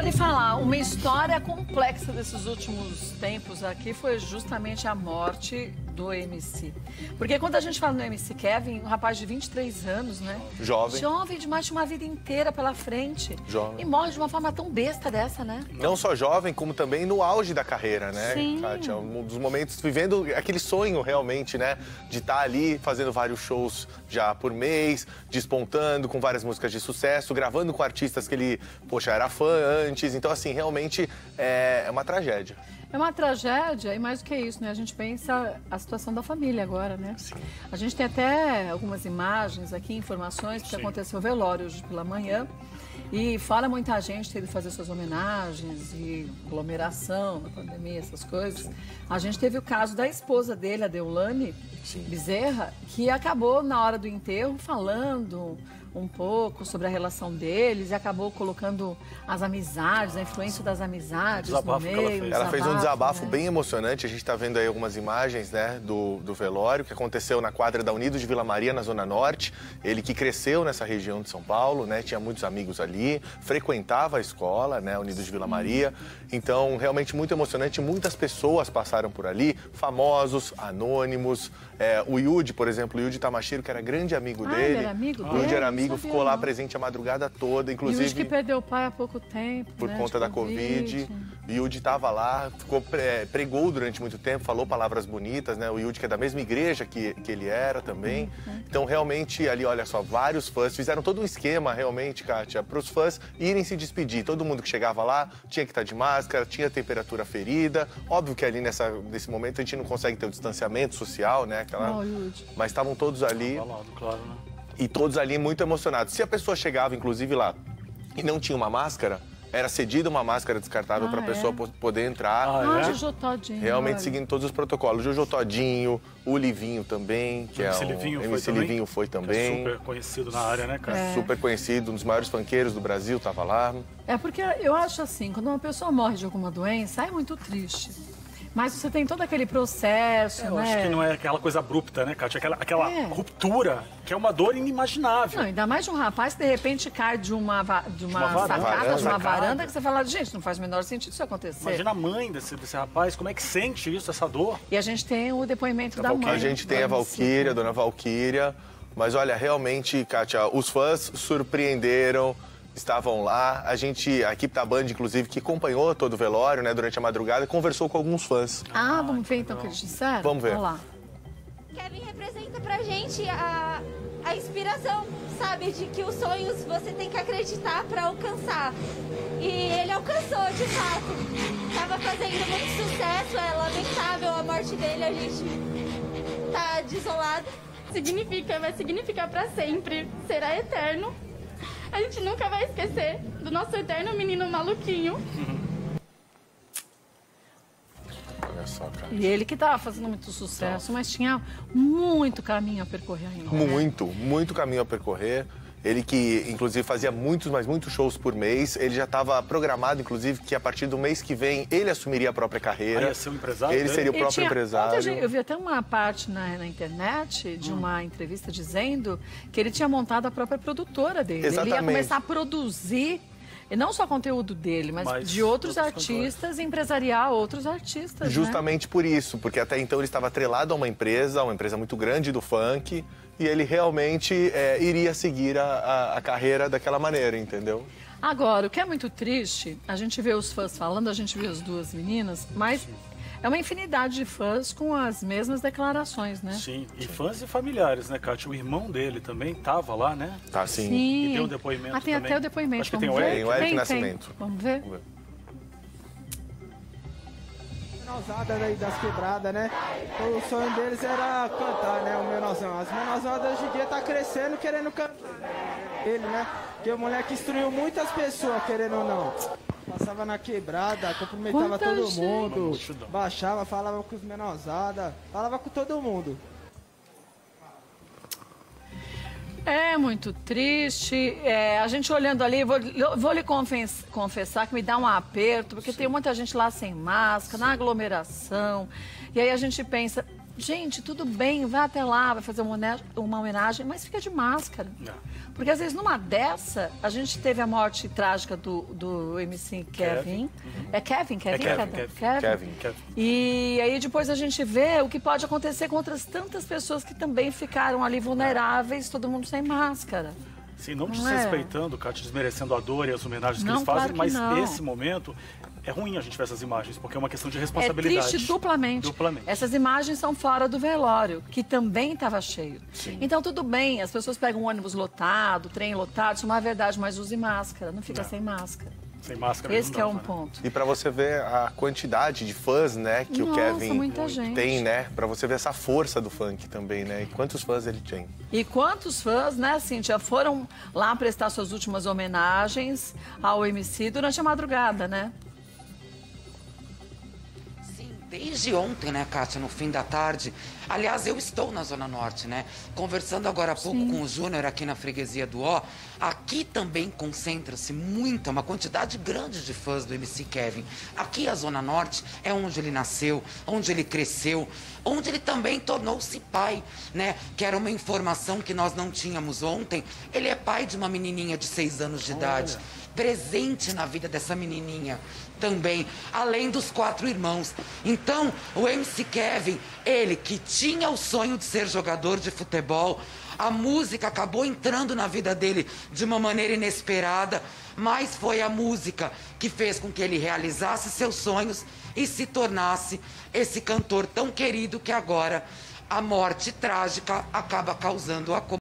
lhe falar, uma história complexa desses últimos tempos aqui foi justamente a morte do MC. Porque quando a gente fala no MC Kevin, um rapaz de 23 anos, né? Jovem. Jovem demais, tinha uma vida inteira pela frente. Jovem. E morre de uma forma tão besta dessa, né? Não só jovem, como também no auge da carreira, né, Sim. Kátia? Um dos momentos, vivendo aquele sonho realmente, né? De estar ali fazendo vários shows já por mês, despontando com várias músicas de sucesso, gravando com artistas que ele, poxa, era fã antes. Então, assim, realmente é uma tragédia. É uma tragédia e mais do que isso, né? A gente pensa a situação da família agora, né? Sim. A gente tem até algumas imagens aqui, informações, porque aconteceu o velório hoje pela manhã. E fora muita gente teve que fazer suas homenagens e aglomeração na pandemia, essas coisas. A gente teve o caso da esposa dele, a Deolane Bezerra, que acabou na hora do enterro falando um pouco sobre a relação deles e acabou colocando as amizades, a influência das amizades no meio. Ela fez um desabafo, né? bem emocionante. A gente está vendo aí algumas imagens, né, do velório que aconteceu na quadra da Unidos de Vila Maria, na Zona Norte. Ele que cresceu nessa região de São Paulo, né, tinha muitos amigos ali, frequentava a escola, né, Unidos de Vila Maria. Então, realmente muito emocionante. Muitas pessoas passaram por ali, famosos, anônimos. O Yudi, por exemplo, o Yudi Tamashiro, que era grande amigo dele. Ele era amigo dele? O Yudi era amigo, ficou lá presente a madrugada toda, inclusive... Yudi que perdeu o pai há pouco tempo, por né, conta da Covid. O Yudi estava lá, pregou durante muito tempo, falou palavras bonitas, né? O Yudi que é da mesma igreja que ele era também. Então, realmente, ali, olha só, vários fãs fizeram todo um esquema, realmente, Kátia, para os fãs irem se despedir. Todo mundo que chegava lá tinha que estar de máscara, tinha temperatura ferida. Óbvio que ali nesse momento a gente não consegue ter o distanciamento social, né? Mas estavam todos ali. Claro, né? E todos ali muito emocionados. Se a pessoa chegava, inclusive, lá e não tinha uma máscara, era cedida uma máscara descartável para a pessoa poder entrar. Jojo Todinho. Realmente seguindo todos os protocolos. Jojo Todinho, o Livinho também, que MC é Livinho MC Livinho foi também. É super conhecido na área, né, cara? Super conhecido, um dos maiores funkeiros do Brasil, tava lá. É porque eu acho assim, quando uma pessoa morre de alguma doença, é muito triste. Mas você tem todo aquele processo, né? Eu acho que não é aquela coisa abrupta, né, Kátia? Aquela ruptura, que é uma dor inimaginável. Não, ainda mais de um rapaz que de repente cai de uma sacada, de uma varanda, que você fala, gente, não faz o menor sentido isso acontecer. Imagina a mãe desse rapaz, como é que sente isso, essa dor? E a gente tem o depoimento da mãe. A gente tem a Valquíria, a dona Valquíria. Mas olha, realmente, Kátia, os fãs surpreenderam. Estavam lá, a equipe da Band, inclusive, que acompanhou todo o velório, né, durante a madrugada, conversou com alguns fãs. Vamos ver então o que eles disseram? Vamos ver. Vamos lá. Kevin representa pra gente a inspiração, sabe, de que os sonhos você tem que acreditar pra alcançar. E ele alcançou, de fato. Tava fazendo muito sucesso, é lamentável a morte dele, a gente tá desolado. Vai significar pra sempre, será eterno. A gente nunca vai esquecer do nosso eterno menino maluquinho. Olha só, cara. E ele que estava fazendo muito sucesso, mas tinha muito caminho a percorrer ainda. Muito caminho a percorrer. Ele que, inclusive, fazia muitos shows por mês. Ele já estava programado, inclusive, que a partir do mês que vem ele assumiria a própria carreira. Ele ia ser o empresário Ele seria o próprio empresário. Eu vi até uma parte na internet de uma entrevista dizendo que ele tinha montado a própria produtora dele. Exatamente. Ele ia começar a produzir, e não só conteúdo dele, mas de outros artistas, empresariar outros artistas. Justamente por isso, porque até então ele estava atrelado a uma empresa muito grande do funk. E ele realmente iria seguir a carreira daquela maneira, entendeu? Agora, o que é muito triste, a gente vê os fãs falando, a gente vê as duas meninas, mas é uma infinidade de fãs com as mesmas declarações, né? Sim, e fãs e familiares, né, Kátia? O irmão dele também estava lá, né? Tá, sim. E deu um depoimento tem também. Até o depoimento. Acho que tem o Eric. Tem o Eric Nascimento. Vamos ver? Menorzada aí das quebradas, né? O sonho deles era cantar, né? O menorzão. As menorzadas hoje em dia tá crescendo querendo cantar, né? Ele, né? Porque o moleque instruiu muitas pessoas, querendo ou não. Passava na quebrada, cumprimentava todo mundo, baixava, falava com os menorzadas, falava com todo mundo. É muito triste. A gente olhando ali, vou lhe confessar que me dá um aperto, porque tem muita gente lá sem máscara, na aglomeração. E aí a gente pensa, Gente, tudo bem, vai até lá, vai fazer uma homenagem, mas fica de máscara. Porque às vezes numa dessa, a gente teve a morte trágica do MC Kevin. É Kevin? Kevin. E aí depois a gente vê o que pode acontecer com outras tantas pessoas que também ficaram ali vulneráveis, todo mundo sem máscara. Sim, não desrespeitando, Kátia, desmerecendo a dor e as homenagens que eles fazem, mas esse momento é ruim a gente ver essas imagens, porque é uma questão de responsabilidade. É triste duplamente. Essas imagens são fora do velório, que também estava cheio. Sim. Então, tudo bem, as pessoas pegam um ônibus lotado, trem lotado, isso é uma verdade, mas use máscara, não fica sem máscara. Sem máscara. Esse que é um ponto. E para você ver a quantidade de fãs, né, que o Kevin muita gente. tem, né? Para você ver essa força do funk também, né? E quantos fãs ele tem. E quantos fãs, né, Cíntia, foram lá prestar suas últimas homenagens ao MC durante a madrugada, né? Desde ontem, né, Kátia, no fim da tarde. Aliás, eu estou na Zona Norte, né? Conversando agora há pouco com o Júnior aqui na freguesia do Ó. Aqui também concentra-se uma quantidade grande de fãs do MC Kevin. Aqui a Zona Norte é onde ele nasceu, onde ele cresceu, onde ele também tornou-se pai, né? Que era uma informação que nós não tínhamos ontem. Ele é pai de uma menininha de 6 anos de idade. Presente na vida dessa menininha também, além dos 4 irmãos. Então, o MC Kevin, ele que tinha o sonho de ser jogador de futebol, a música acabou entrando na vida dele de uma maneira inesperada, mas foi a música que fez com que ele realizasse seus sonhos e se tornasse esse cantor tão querido que agora a morte trágica acaba causando a